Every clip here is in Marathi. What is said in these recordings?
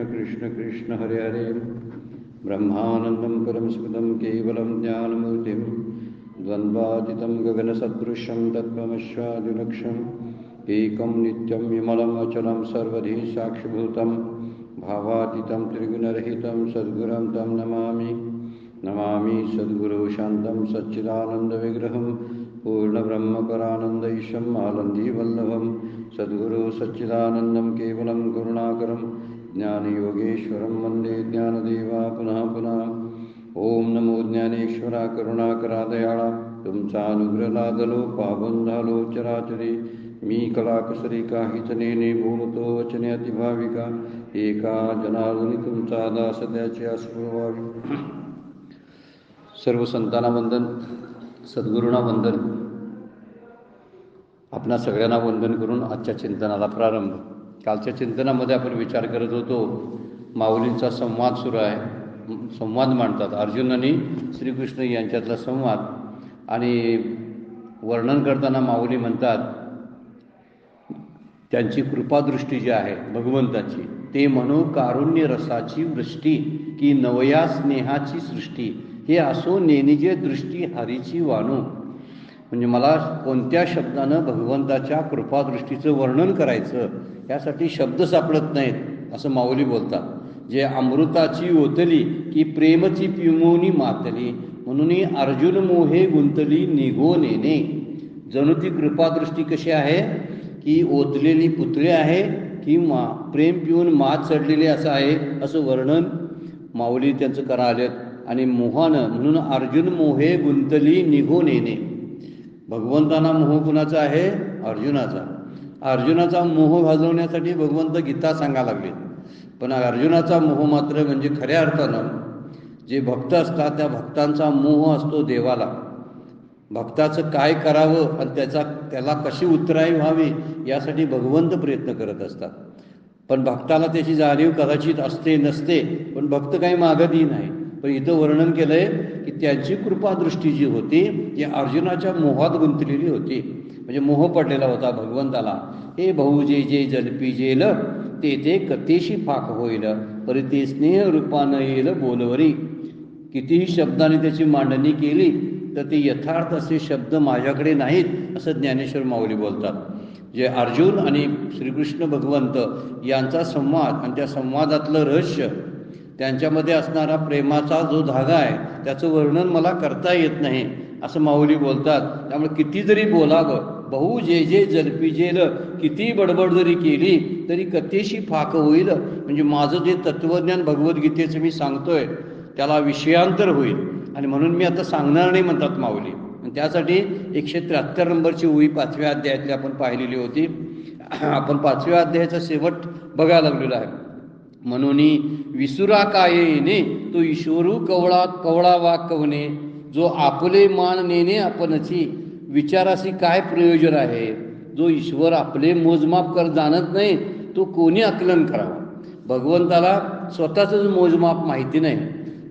कृष्ण कृष्ण हरे हरे। ब्रह्मानन्दं परमसुखदं केवलं ज्ञानमूर्तिं द्वन्द्वातीतं गगनसदृशं तत्त्वमस्यादिलक्ष्यम् एकं नित्यं विमलम् अचलं सर्वधी साक्षिभूतं भावातीतं त्रिगुणरहितं सद्गुरुं तं नमामि। नमामि सद्गुरु शान्तं सच्चिदानन्दविग्रहं पूर्णब्रह्मपरानन्दैशम् आनन्दीवल्लभं सद्गुरु सच्चिदानन्दं केवलं करुणाकरं ज्ञानयोगेश्वरं वन्दे ज्ञानदेवा पुनः पुनः। ओम नमो ज्ञानेश्वरा करुणाकरा दयाळा, तुमचा अनुग्रह लादलो पावन झालो चराचरी। मी कलाकसरी काहीच नेने बोलतो वचने अतिभाविका, एका जनार्दनी तुमचा दास त्याची अस्पृहावी। सर्व संतांना वंदन, सद्गुरूंना वंदन, आपणा सगळ्यांना वंदन करून आजच्या चिंतनाला प्रारंभ। कालच्या चिंतनामध्ये आपण विचार करत होतो, माऊलींचा संवाद सुरू आहे, संवाद मांडतात अर्जुन आणि श्रीकृष्ण यांच्यातला संवाद। आणि वर्णन करताना माऊली म्हणतात, त्यांची कृपादृष्टी जी आहे भगवंताची, ते म्हणू कारुण्य रसाची वृष्टी की नवया स्नेहाची सृष्टी, हे असो नेनिजे दृष्टी हरीची वाणू। म्हणजे मला कोणत्या शब्दानं भगवंताच्या कृपादृष्टीचं वर्णन करायचं यासाठी शब्द सापडत नाहीत असं माऊली बोलतात। जे अमृताची ओतली की प्रेमची पिमोनी मातली, म्हणून अर्जुन मोहे गुंतली निघो नेने। जणू ती कृपादृष्टी कशी आहे की ओतलेली पुतळी आहे किंवा प्रेम पिऊन मात चढलेली असं आहे, असं वर्णन माऊली त्यांचं करालेत। आणि मोहानं म्हणून अर्जुन मोहे गुंतली निघो नेने, भगवंतांना मोह कुणाचा आहे? अर्जुनाचा। अर्जुनाचा मोह घालवण्यासाठी भगवंत गीता सांगायला लागले, पण अर्जुनाचा मोह मात्र म्हणजे खऱ्या अर्थानं जे भक्त असतात त्या भक्तांचा मोह असतो देवाला। भक्ताचं काय करावं आणि त्याला कशी उत्तराई व्हावी यासाठी भगवंत प्रयत्न करत असतात, पण भक्ताला त्याची जाणीव कदाचित असते नसते, पण भक्त काही मागतही नाही। पण इथं वर्णन केलंय की त्यांची कृपादृष्टी जी होती ती अर्जुनाच्या मोहात गुंतलेली होती, म्हणजे मोह पडलेला होता भगवंताला। हे भाऊ जे जे जलपी जेल ते ते कथेशी फाक होईल, परी ते स्नेह रूपानं येईल बोलवरी। कितीही शब्दाने त्याची मांडणी केली तर ते यथार्थ असे शब्द माझ्याकडे नाहीत असं ज्ञानेश्वर माऊली बोलतात। जे अर्जुन आणि श्रीकृष्ण भगवंत यांचा संवाद आणि त्या संवादातलं रहस्य, त्यांच्यामध्ये असणारा प्रेमाचा जो धागा आहे त्याचं वर्णन मला करता येत नाही असं माऊली बोलतात। त्यामुळे किती जरी बोलावं, बहु जे जे जलपी जेल, किती बडबड जरी केली तरी कथेशी फाक होईल, म्हणजे माझं जे तत्त्वज्ञान भगवद्गीतेचं मी सांगतोय त्याला विषयांतर होईल, आणि म्हणून मी आता सांगणार नाही म्हणतात माऊली। त्यासाठी 173 नंबरची ओळी 5व्या अध्यायातली आपण पाहिलेली होती। आपण 5व्या अध्यायाचा शेवट बघायला लागलेलो आहे। म्हणून विसुरा कायेने तो ईश्वरू कवळा कवळा वाक कवने, जो आपले मान नेणे आपणची विचाराशी काय प्रयोजन आहे। जो ईश्वर आपले मोजमाप कर जाणत नाही तो कोणी आकलन करावं। भगवंताला स्वतःच मोजमाप माहिती नाही।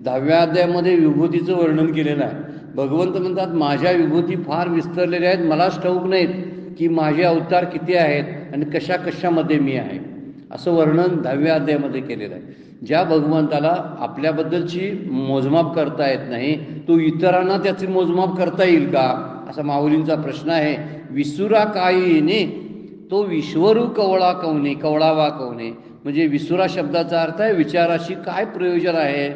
10व्या अध्यायामध्ये विभूतीचं वर्णन केलेलं आहे। भगवंत म्हणतात, माझ्या विभूती फार विस्तरलेल्या आहेत, मलाच ठाऊक नाहीत की माझे अवतार किती आहेत आणि कशा कशामध्ये मी आहे, असं वर्णन 10व्या अध्यायामध्ये केलेलं आहे। ज्या भगवंताला आपल्याबद्दलची मोजमाप करता येत नाही, तो इतरांना त्याची मोजमाप करता येईल का, असा माऊलींचा प्रश्न आहे। विसुरा कायीने तो विश्वरू कवळा कवने, कवळावा कवने, म्हणजे विसुरा शब्दाचा अर्थ आहे विचाराशी काय प्रयोजन आहे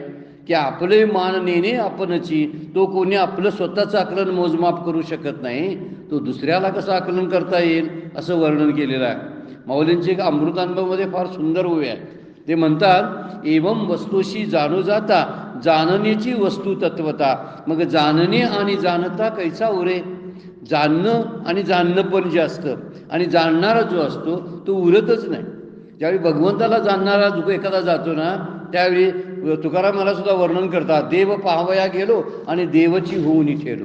की आपले मान नेणे आपणची, तो कोणी आपलं स्वतःचं आकलन मोजमाप करू शकत नाही, तो दुसऱ्याला कसं आकलन करता येईल असं वर्णन केलेलं आहे। माऊलींचे एक अमृतानुभवमध्ये फार सुंदर ओवी आहे। ते म्हणतात, एवं वस्तूशी जाणू जाता जाणण्याची वस्तू तत्वता, मग जाणणे आणि जाणता कैसा उरे। जाणणं आणि जाणणं पण जे असतं आणि जाणणारा जो असतो तो उरतच नाही। ज्यावेळी भगवंताला जाणणारा जो एखादा जातो ना, त्यावेळी तुकाराम मला सुद्धा वर्णन करतात, देव पाहावया गेलो आणि देवची होऊन ठेलो।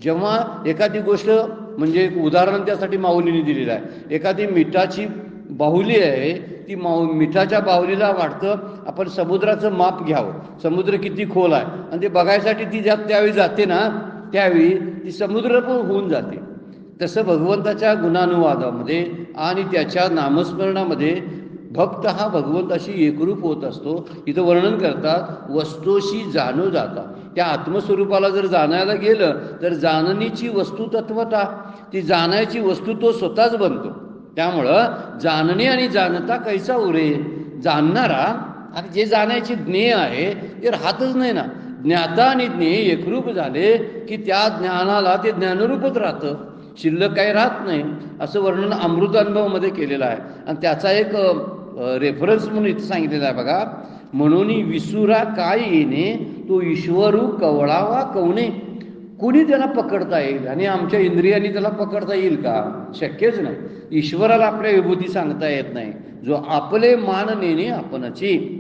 जेव्हा एखादी गोष्ट, म्हणजे एक उदाहरण त्यासाठी माऊलीने दिलेलं आहे, एखादी मिठाची बाहुली आहे, ती मिठाच्या बाहुलीला वाटतं आपण समुद्राचं माप घ्यावं, समुद्र किती खोल आहे, आणि ते बघायसाठी ती त्यावेळी जाते ना, त्यावेळी ती समुद्र पण होऊन जाते। तसं भगवंताच्या गुणानुवादामध्ये आणि त्याच्या नामस्मरणामध्ये भक्त हा भगवंताशी एकरूप होत असतो. इथं वर्णन करतात वस्तूशी जाणू जाता. त्या आत्मस्वरूपाला जर जाणायला गेलं तर जाणणीची वस्तू तत्वता, ती जाणायची वस्तू तो स्वतःच बनतो. त्यामुळं जाणणे आणि जाणता कैसा उरे, जाणणारा आणि जे जाण्याची ज्ञेय आहे ते राहतच नाही ना. ज्ञाता आणि ज्ञेय एकरूप झाले की त्या ज्ञानाला ते ज्ञानरूपच राहतं, शिल्लक काही राहत नाही. असं वर्णन अमृतानुभवमध्ये केलेलं आहे. आणि त्याचा एक रेफरन्स म्हणून इथं सांगितलेला आहे बघा. म्हणून विसुरा काय येणे, तो ईश्वरू कवळावा कवणे. कुणी त्याला पकडता येईल? आणि आमच्या इंद्रियांनी त्याला पकडता येईल का? शक्यच नाही. ईश्वराला आपल्या विभूती सांगता येत नाही. जो आपले मान नेणे आपणची.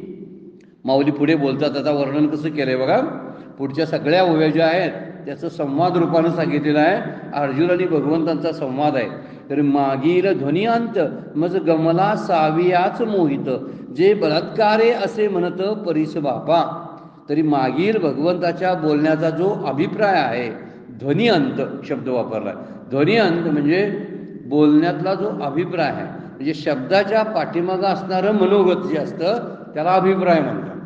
माऊली पुढे बोलतात, आता वर्णन कसं केलंय बघा. पुढच्या सगळ्या ओव्या ज्या आहेत त्याचं संवाद रूपानं सांगितलेलं आहे. अर्जुन आणि भगवंतांचा संवाद आहे. तर मागील ध्वनियांत मज गमला सावियाच मोहित, जे बलात्कारे असे म्हणत परिस बापा. तरी मागील भगवंताच्या बोलण्याचा जो अभिप्राय आहे, ध्वनी अंत शब्द वापरलाय. ध्वनी अंत म्हणजे बोलण्यातला जो अभिप्राय आहे, म्हणजे शब्दाच्या पाठीमागं असणारं मनोगत जे असतं त्याला अभिप्राय म्हणतात.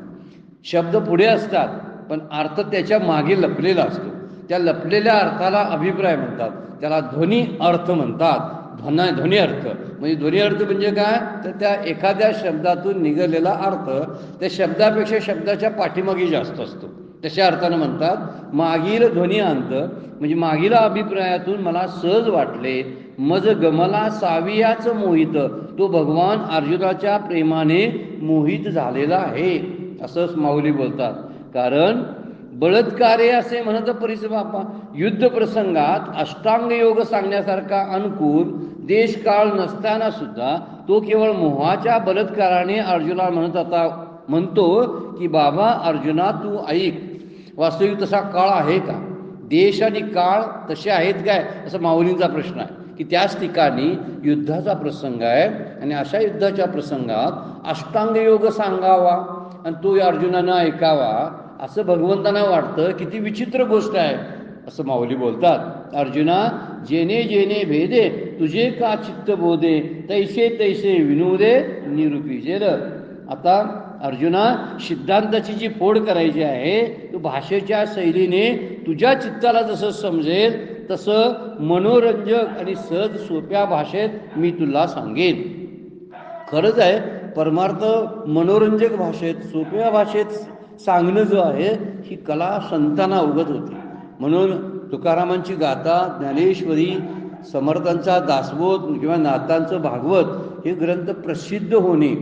शब्द पुढे असतात पण अर्थ त्याच्या मागे लपलेला असतो. त्या लपलेल्या अर्थाला अभिप्राय म्हणतात. त्याला ध्वनी अर्थ म्हणतात. ध्वनी अर्थ म्हणजे ध्वनी अर्थ म्हणजे काय, तर त्या एखाद्या शब्दातून निघालेला अर्थ त्या शब्दापेक्षा शब्दाच्या पाठीमागे जास्त असतो. तशा अर्थानं म्हणतात मागील ध्वनी अंत म्हणजे मागील अभिप्रायातून मला सहज वाटले. मज गमला सावियाच मोहित, तो भगवान अर्जुनाच्या प्रेमाने मोहित झालेला आहे असंच माऊली बोलतात. कारण बलात्कारे असे म्हणत परिस बापा. युद्ध प्रसंगात अष्टांग योग सांगण्यासारखा अनुकूल देश काळ नसताना सुद्धा तो केवळ मोहाच्या बलात्काराने अर्जुना म्हणतो की बाबा अर्जुना तू ऐक. वास्तविक तसा काळ आहे का? देश आणि काळ तसे आहेत काय, असं माऊलींचा प्रश्न आहे. की त्याच ठिकाणी युद्धाचा प्रसंग आहे आणि अशा युद्धाच्या प्रसंगात अष्टांग योग सांगावा आणि तो अर्जुनानं ऐकावा असं भगवंतांना वाटतं. किती विचित्र गोष्ट आहे असं माऊली बोलतात. अर्जुना जेने जेने भेदे तुझे का चित्त बोधे, तैसे तैसे विनोदे निरूपिजेल. आता अर्जुना सिद्धांताची जी फोड करायची आहे तो भाषेच्या शैलीने तुझ्या चित्ताला जसं समजेल तसं मनोरंजक आणि सहज सोप्या भाषेत मी तुला सांगेन. खरंच आहे, परमार्थ मनोरंजक भाषेत सोप्या भाषेत सांगणं जो आहे ही कला संतांना उगत होती. म्हणून तुकारामांची गाथा, ज्ञानेश्वरी, समर्थांचा दासबोध किंवा नाथांचं भागवत हे ग्रंथ प्रसिद्ध होणे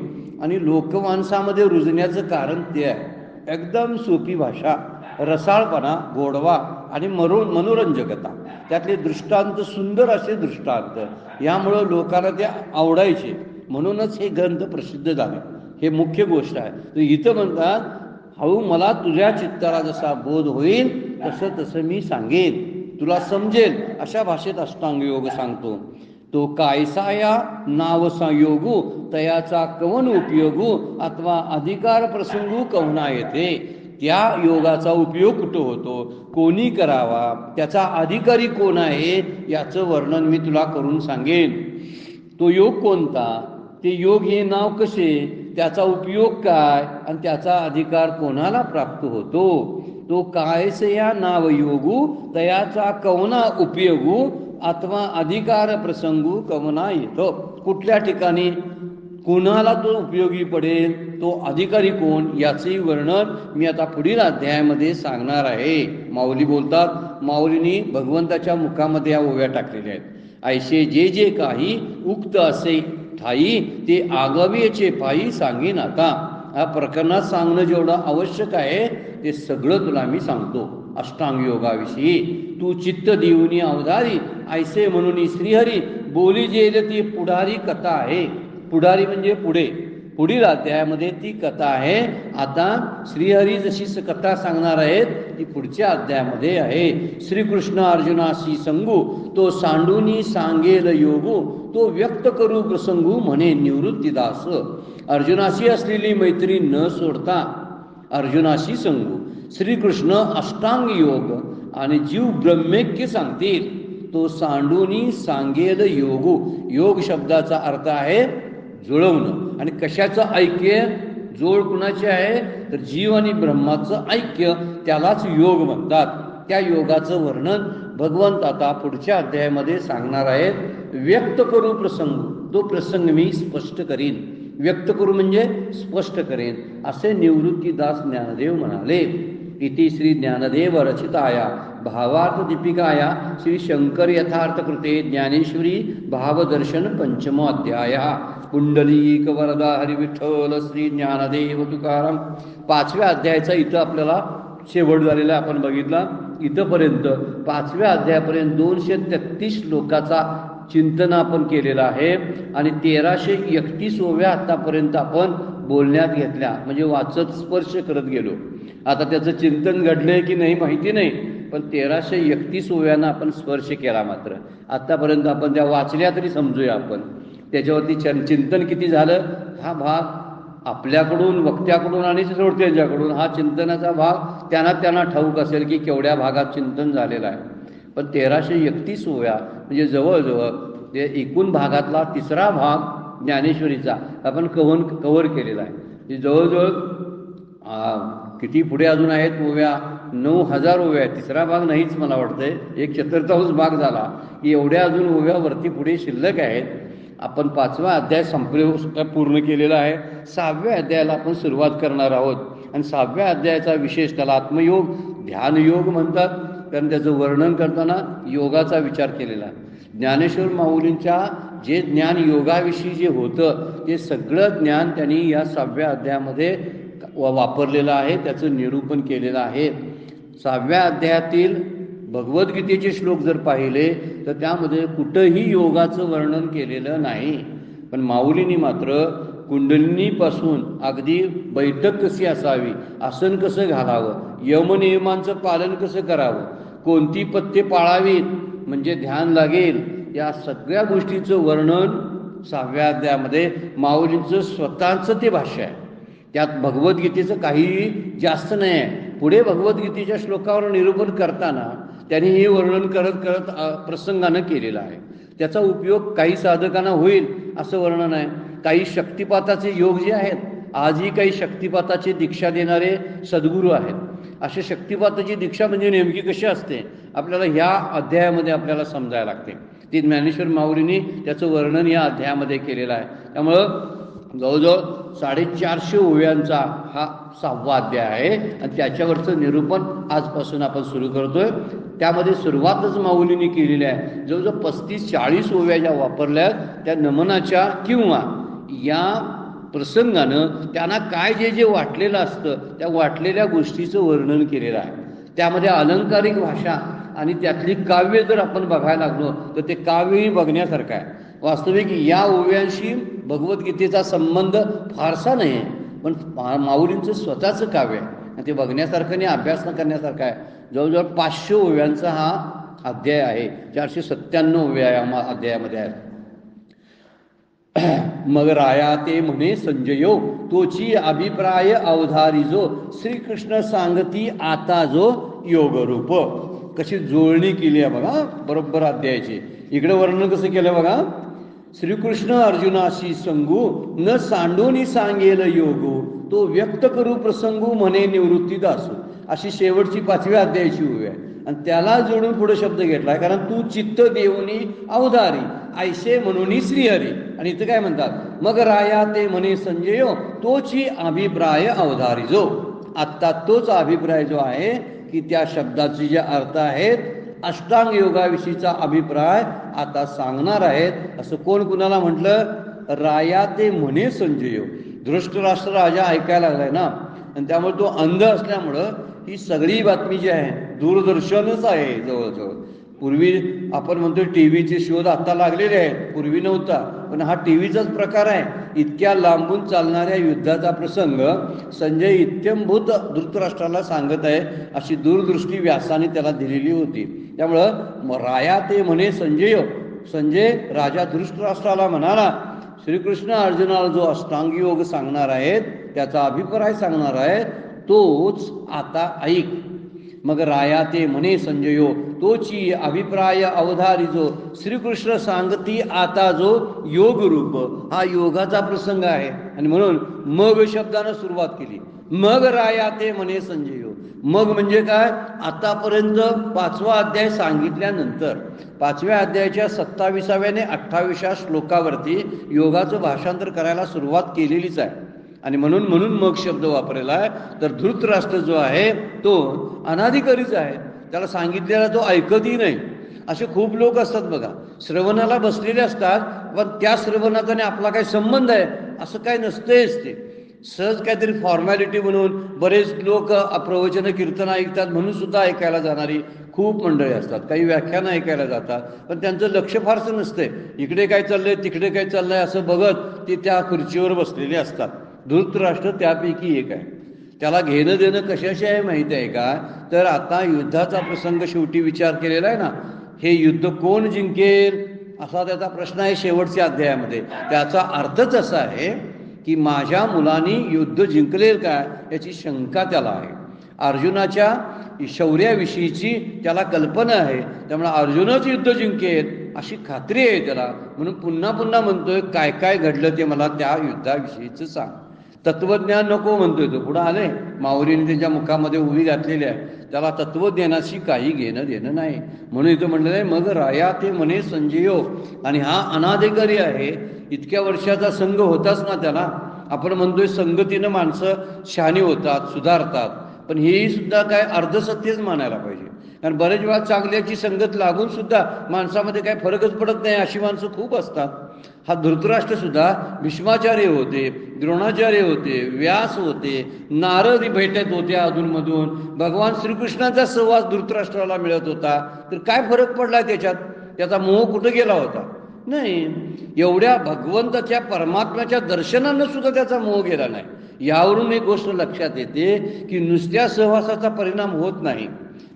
आणि लोकमानसामध्ये रुजण्याचं कारण ते आहे. एकदम सोपी भाषा, रसाळपणा, गोडवा आणि मनोरंजकता, त्यातले दृष्टांत सुंदर असे दृष्टांत, यामुळं लोकांना ते आवडायचे. म्हणूनच हे ग्रंथ प्रसिद्ध झाले. हे मुख्य गोष्ट आहे. तर इथं म्हणतात हळू मला तुझ्या चित्ताला जसा बोध होईल तसं तसं मी सांगेन, तुला समजेल अशा भाषेत अष्टांग योग सांगतो. तो कायसा या नाव संयोगू तयाचा कवन उपयोगू अथवा अधिकार प्रसंगू कवना येते. त्या योगाचा उपयोग कुठं होतो, कोणी करावा, त्याचा अधिकारी कोण आहे याचं वर्णन मी तुला करून सांगेन. तो योग कोणता, ते योग हे नाव कसे, त्याचा उपयोग काय आणि त्याचा अधिकार कोणाला प्राप्त होतो. तो कायसया नाव योगू तयाचा कवना उपयोगू अथवा अधिकार प्रसंगू कवना येतो. कुठल्या ठिकाणी कोणाला तो उपयोगी पडेल, तो अधिकारी कोण, याचेही वर्णन मी आता पुढील अध्यायामध्ये सांगणार आहे. माऊली बोलतात, माऊलींनी भगवंताच्या मुखामध्ये या ओव्या टाकलेल्या आहेत. ऐसे जे जे काही उक्त असे ठाई ते आगावीचे पायी सांगेन आता. या प्रकरणात सांगणं जेवढं आवश्यक आहे ते सगळं तुला मी सांगतो. अष्टांग योगाविषयी तू चित्त देऊनी अवधारी ऐसे म्हणून श्रीहरी बोली जेल ती पुढारी कथा आहे. पुढारी म्हणजे पुढे, पुढील अध्यायामध्ये ती कथा आहे. आता श्रीहरी जशी कथा सांगणार आहेत ती पुढच्या अध्यायामध्ये आहे. श्रीकृष्ण अर्जुनाशी संगू तो सांडूनी सांगेल योगू, तो व्यक्त करू प्रसंगू म्हणे निवृत्तीदास. अर्जुनाशी असलेली मैत्री न सोडता अर्जुनाशी संगू श्रीकृष्ण अष्टांग योग आणि जीव ब्रह्मैक्य सांगतील. तो सांडूनी सांगेल योगू. योग शब्दाचा अर्थ आहे जुळवणं. आणि कशाचं ऐक्य? जोड कुणाची आहे? तर जीव आणि ब्रह्माचं ऐक्य, त्यालाच योग म्हणतात. त्या योगाचं वर्णन भगवंत आता पुढच्या अध्यायामध्ये सांगणार आहेत. व्यक्त करू प्रसंग, तो प्रसंग मी स्पष्ट करीन. व्यक्त करू म्हणजे स्पष्ट करेन, असे निवृत्तीदास ज्ञानदेव म्हणाले. इति श्री ज्ञानदेव रचिताया भावार्थ दीपिकाया श्री शंकर यथार्थ कृते ज्ञानेश्वरी भावदर्शन पंचमो अध्याय. पुंडलीक वरदा हरिविठ्ठल श्री ज्ञानदेव तुकाराम. 5व्या अध्यायाचा इथं आपल्याला शेवट झालेला आपण बघितला. इथंपर्यंत 5व्या अध्यायापर्यंत 233 श्लोकाचा चिंतन आपण केलेलं आहे. आणि 1331व्या आतापर्यंत आपण बोलण्यात घेतल्या, म्हणजे वाचत स्पर्श करत गेलो. आता त्याचं चिंतन घडलंय की नाही माहिती नाही, पण 1331व्यानं आपण स्पर्श केला. मात्र आतापर्यंत आपण त्या वाचल्या तरी समजूया आपण त्याच्यावरती चिंतन किती झालं. हा भाग आपल्याकडून, वक्त्याकडून आणि श्रोत्यांच्याकडून हा चिंतनाचा भाग त्यांना ठाऊक असेल की केवढ्या भागात चिंतन झालेलं आहे. पण 1331व्या म्हणजे जवळजवळ ते एकूण भागातला 3रा भाग ज्ञानेश्वरीचा आपण कव्हर केलेला आहे. म्हणजे जवळजवळ किती पुढे अजून आहेत ओव्या? 9000 ओव्या आहेत. 3रा भाग नाहीच मला वाटतंय, 1/4 भाग झाला की एवढ्या अजून ओव्या वरती पुढे शिल्लक आहेत. आपण 5वा अध्याय पूर्ण केलेला आहे. 6व्या अध्यायाला आपण सुरुवात करणार आहोत. आणि 6व्या अध्यायाचा विशेष त्याला आत्मयोग, ध्यानयोग म्हणतात, कारण त्याचं वर्णन करताना योगाचा विचार केलेला आहे. ज्ञानेश्वर माऊलींच्या जे ज्ञान योगाविषयी जे होतं ते सगळं ज्ञान त्यांनी या 6व्या अध्यायामध्ये वापरलेलं आहे, त्याचं निरूपण केलेलं आहे. 6व्या अध्यायातील भगवद्गीतेचे श्लोक जर पाहिले तर त्यामध्ये कुठंही योगाचं वर्णन केलेलं नाही. पण माऊलींनी मात्र कुंडलिनीपासून अगदी बैठक कशी असावी, आसन कसं घालावं, यमनियमांचं पालन कसं करावं, कोणती पथ्ये पाळावीत म्हणजे ध्यान लागेल, या सगळ्या गोष्टीचं वर्णन 6व्या अध्यायामध्ये माऊलींचं स्वतःचं ते भाष्य आहे. त्यात भगवद्गीतेचं काहीही जास्त नाही आहे. पुढे भगवद्गीतेच्या श्लोकावर निरूपण करताना त्यांनी हे वर्णन करत करत प्रसंगानं केलेलं आहे. त्याचा उपयोग काही साधकांना होईल असं वर्णन आहे. काही शक्तिपाताचे योग जे आहेत, आजही काही शक्तिपाताची दीक्षा देणारे सद्गुरू आहेत. अशा शक्तिपाताची दीक्षा म्हणजे नेमकी कशी असते आपल्याला ह्या अध्यायामध्ये आपल्याला समजायला लागते. ती ज्ञानेश्वर माऊलींनी त्याचं वर्णन या अध्यायामध्ये केलेलं आहे. त्यामुळं जवळजवळ 450 ओव्यांचा हा 6वा अध्याय आहे आणि त्याच्यावरचं निरूपण आजपासून आपण सुरू करतोय. त्यामध्ये सुरुवातच माऊलींनी केलेली आहे. जवळजवळ 35-40 ओव्या ज्या वापरल्या त्या नमनाच्या किंवा या प्रसंगानं त्यांना काय जे जे वाटलेलं असतं त्या वाटलेल्या गोष्टीचं वर्णन केलेलं आहे. त्यामध्ये अलंकारिक भाषा आणि त्यातली काव्य जर आपण बघायला लागलो तर ते काव्यही बघण्यासारखं आहे. वास्तविक या ओव्यांशी भगवद्गीतेचा संबंध फारसा नाही आहे, पण माऊलींचं स्वतःचं काव्य आहे आणि ते बघण्यासारखं आणि अभ्यास करण्यासारखं आहे. जवळजवळ 500 ओव्यांचा हा अध्याय आहे. 497 ओव्या या अध्यायामध्ये आहेत. मग राया ते म्हणे संजयो, तोची अभिप्राय अवधारिजो, श्रीकृष्ण सांगती आता जो योगरूप. कशी जुळणी केली आहे बघा बरोबर अध्यायाची. इकडे वर्णन कसं केलं बघा. श्रीकृष्ण अर्जुनाशी संगू, न सांडूनी सांगेल योगू, तो व्यक्त करू प्रसंगू म्हणे निवृत्तीदासू. अशी शेवटची 5व्या अध्यायाची ओवी आहे आणि त्याला जोडून पुढे शब्द घेतलाय. कारण तू चित्त देऊनी अवधारी, ऐसे म्हणून श्रीहरी. आणि इथं काय म्हणतात, मग राया ते म्हणे संजयो, तोची अभिप्राय अवधारी जो. आत्ता तोच अभिप्राय जो आहे की त्या शब्दाचे जे अर्थ आहेत अष्टांग योगाविषयीचा अभिप्राय आता सांगणार आहेत. असं कोण कुणाला म्हटलं? राया ते म्हणे संजयो. धृष्टराष्ट्र राजा ऐकायला लागलाय ना, आणि त्यामुळे तो अंध असल्यामुळं ही सगळी बातमी जी आहे दूरदर्शनच आहे जवळजवळ. पूर्वी आपण म्हणतो टीव्हीचे शोध आता लागलेले आहेत, पूर्वी नव्हता. पण हा टीव्हीचाच प्रकार आहे. इतक्या लांबून चालणाऱ्या युद्धाचा प्रसंग संजय इत्यंभूत धृतराष्ट्राला सांगत आहे, अशी दूरदृष्टी व्यासाने त्याला दिलेली होती. त्यामुळं राया ते म्हणे संजय, संजय राजा धृतराष्ट्राला म्हणाला, श्रीकृष्ण अर्जुनाला जो अष्टांग योग सांगणार आहेत त्याचा अभिप्राय सांगणार आहे तोच आता ऐक. मग राया ते म्हणे संजयो, तोची अभिप्राय अवधारिजो श्रीकृष्ण सांगती आता जो योग रूप. हा योगाचा प्रसंग आहे आणि म्हणून मग शब्दानं सुरुवात केली. मग राया ते म्हणे संजयो. मग म्हणजे काय, आतापर्यंत 5वा अध्याय सांगितल्यानंतर 5व्या अध्यायाच्या 27व्या आणि 28व्या श्लोकावरती योगाचं भाषांतर करायला सुरुवात केलेलीच आहे आणि म्हणून मग शब्द वापरलेला आहे. तर धृतराष्ट्र जो आहे तो अनाधिकारीच आहे, त्याला सांगितलेला तो ऐकतही नाही. असे खूप लोक असतात बघा, श्रवणाला बसलेले असतात पण त्या श्रवणाचा आणि आपला काही संबंध आहे असं काय नसतेच. ते सहज काहीतरी फॉर्मॅलिटी म्हणून बरेच लोक प्रवचन कीर्तन ऐकतात म्हणून सुद्धा ऐकायला जाणारी खूप मंडळी असतात. काही व्याख्यानं ऐकायला जातात पण त्यांचं लक्ष फारसं नसतंय, इकडे काय चाललंय तिकडे काय चाललंय असं बघत ते त्या खुर्चीवर बसलेले असतात. धृतराष्ट्र त्यापैकी एक आहे. त्याला घेणं देणं कशाशी आहे माहिती आहे का, तर आता युद्धाचा प्रसंग शेवटी विचार केलेला आहे ना, हे युद्ध कोण जिंकेल असा त्याचा प्रश्न आहे शेवटच्या अध्यायामध्ये. त्याचा अर्थच असा आहे की माझ्या मुलांनी युद्ध जिंकलेल काय याची शंका त्याला आहे. अर्जुनाच्या शौर्याविषयीची त्याला कल्पना आहे, त्यामुळे अर्जुनच युद्ध जिंकेल अशी खात्री आहे त्याला. म्हणून पुन्हा पुन्हा म्हणतोय काय काय घडलं ते मला त्या युद्धाविषयीचं सांग. तत्वज्ञान नको म्हणतोय तो. पुढं आले माऊलीने त्याच्या मुखामध्ये उभी घातलेली आहे, त्याला तत्वज्ञानाशी काही घेणं देणं नाही. म्हणून इथं म्हणलेलं आहे मग राया ते म्हणे संजयो. आणि हा अनाधिकारी आहे. इतक्या वर्षाचा संघ होताच ना त्याला. आपण म्हणतोय संगतीनं माणसं शहाणी होतात सुधारतात, पण हेही सुद्धा काय अर्धसत्यच मानायला पाहिजे. कारण बरेच वेळा चांगल्याची संगत लागून सुद्धा माणसामध्ये काय फरकच पडत नाही अशी माणसं खूप असतात. हा धृतराष्ट्र सुद्धा भीष्माचार्य होते, द्रोणाचार्य होते, व्यास होते, नारद भेटत होते अधूनमधून, भगवान श्रीकृष्णाचा सहवास धृतराष्ट्राला मिळत होता. तर काय फरक पडला त्याच्यात, त्याचा मोह कुठं गेला होता? नाही. एवढ्या भगवंताच्या परमात्म्याच्या दर्शनानं सुद्धा त्याचा मोह गेला नाही. यावरून एक गोष्ट लक्षात येते की नुसत्या सहवासाचा परिणाम होत नाही,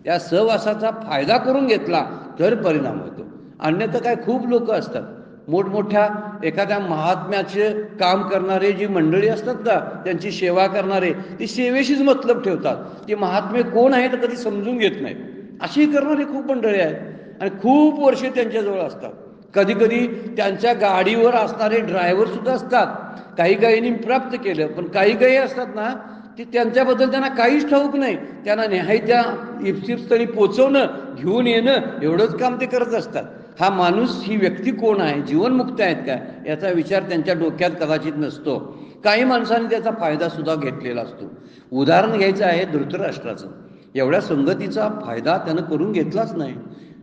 त्या सहवासाचा फायदा करून घेतला तर परिणाम होतो. अन्यथा काय खूप लोक असतात मोठमोठ्या एखाद्या महात्म्याचे काम करणारे जी मंडळी असतात ना, त्यांची सेवा करणारे, ती सेवेशीच मतलब ठेवतात. ते महात्मे कोण आहेत कधी समजून घेत नाहीत. अशी करणारी खूप मंडळी आहेत आणि खूप वर्षे त्यांच्याजवळ असतात. कधी कधी त्यांच्या गाडीवर असणारे ड्रायव्हर सुद्धा असतात. काही काहींनी प्राप्त केलं, पण काही काही असतात ना की त्यांच्याबद्दल त्यांना काहीच ठाऊक नाही. त्यांना न्याहायच्या इप्सितस्थळी पोचवणं, घेऊन येणं एवढंच काम ते करत असतात. हा माणूस, ही व्यक्ती कोण आहे, जीवनमुक्त आहेत का याचा विचार त्यांच्या डोक्यात कदाचित नसतो. काही माणसांनी त्याचा फायदा सुद्धा घेतलेला असतो. उदाहरण घ्यायचं आहे धृतराष्ट्राचं. एवढ्या संगतीचा फायदा त्यानं करून घेतलाच नाही.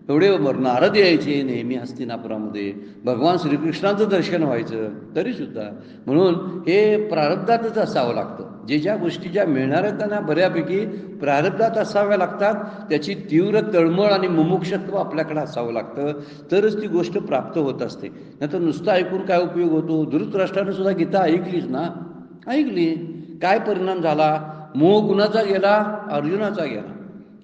एवढे नारद यायचे नेहमी हस्तिनापुरामध्ये, भगवान श्रीकृष्णाचं दर्शन व्हायचं तरीसुद्धा. म्हणून हे प्रारब्धातच असावं लागतं. जे ज्या गोष्टी ज्या मिळणार आहेत त्यांना बऱ्यापैकी प्रारब्धात असाव्या लागतात. त्याची तीव्र तळमळ आणि मुमुक्षत्व आपल्याकडे असावं लागतं, तरच ती गोष्ट प्राप्त होत असते. नाहीतर नुसतं ऐकून काय उपयोग होतो. धृतराष्ट्रानं सुद्धा गीता ऐकलीच ना, ऐकली. काय परिणाम झाला? मोह कुणाचा गेला? अर्जुनाचा गेला.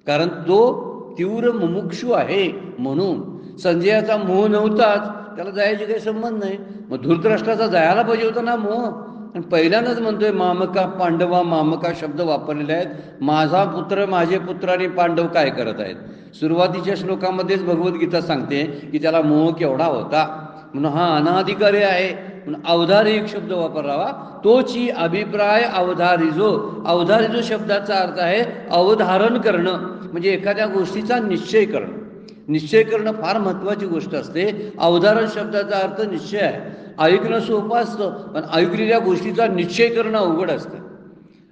कारण तो तीव्र मुमुक्षू आहे. म्हणून संजयाचा मोह नव्हताच, त्याला जायचे काही संबंध नाही. मग धृतराष्ट्राचा जायला पाहिजे होता ना मोह. आणि पहिल्यांदाच म्हणतोय मामका पांडवा, मामका शब्द वापरलेले आहेत. माझा पुत्र, माझे पुत्र आणि पांडव काय करत आहेत. सुरुवातीच्या श्लोकामध्येच भगवद्गीता सांगते की त्याला मोह केवढा होता. म्हणून हा अनाधिकारी आहे. म्हणून अवधारी एक शब्द वापरावा, तोची अभिप्राय अवधारिजो. अवधारिजो शब्दाचा अर्थ आहे अवधारण करणं, म्हणजे एखाद्या गोष्टीचा निश्चय करणं. निश्चय करणं फार महत्त्वाची गोष्ट असते. अवधारण शब्दाचा अर्थ निश्चय आहे. ऐकणं सोपं असतं, पण ऐकलेल्या गोष्टीचा निश्चय करणं अवघड असतं.